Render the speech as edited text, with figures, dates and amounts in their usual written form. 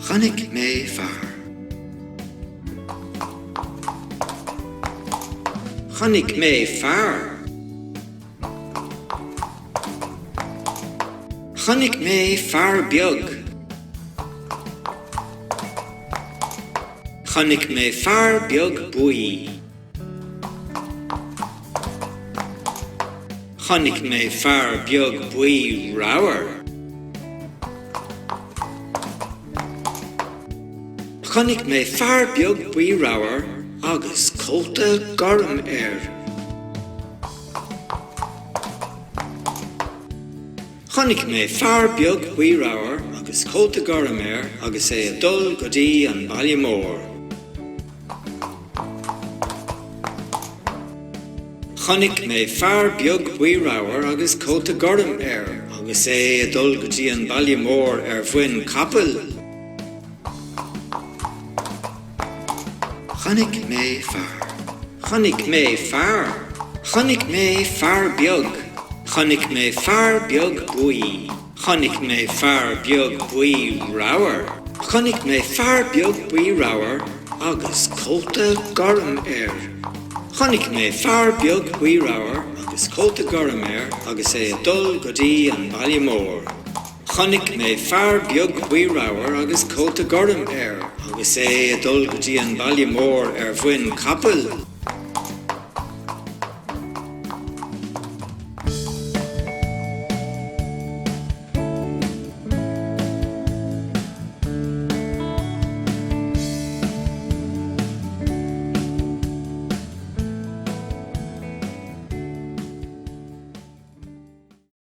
Chonaic mé fear. Chonaic mé fear. Chonaic mé fear beag. Chonaic mé fear beag buí. Chonaic mé fear beag buí rower. Chonaic mé fear beag buí rower agus cainte gairm Chonaic mé fear beag buí rower agus cainte gairm agus é a dul go dtí an baile mór. Chonaic mé fear beag buí rower agus cainte gairm agus é a dul go dtí an baile mór bhain capall. Chonaic mé fear. Chonaic mé fear. Chonaic mé fear beag. Chonaic mé fear beag buí. Chonaic mé fear beag buí rower. Chonaic mé fear beag buí rower agus cainte gairm Chonaic mé fear beag buí rower agus cainte gairm agus é a dul go dtí an baile mór. Chonaic mé fear beag buí rower agus cainte gairm agus é a dul go dtí an baile mór bhain capall.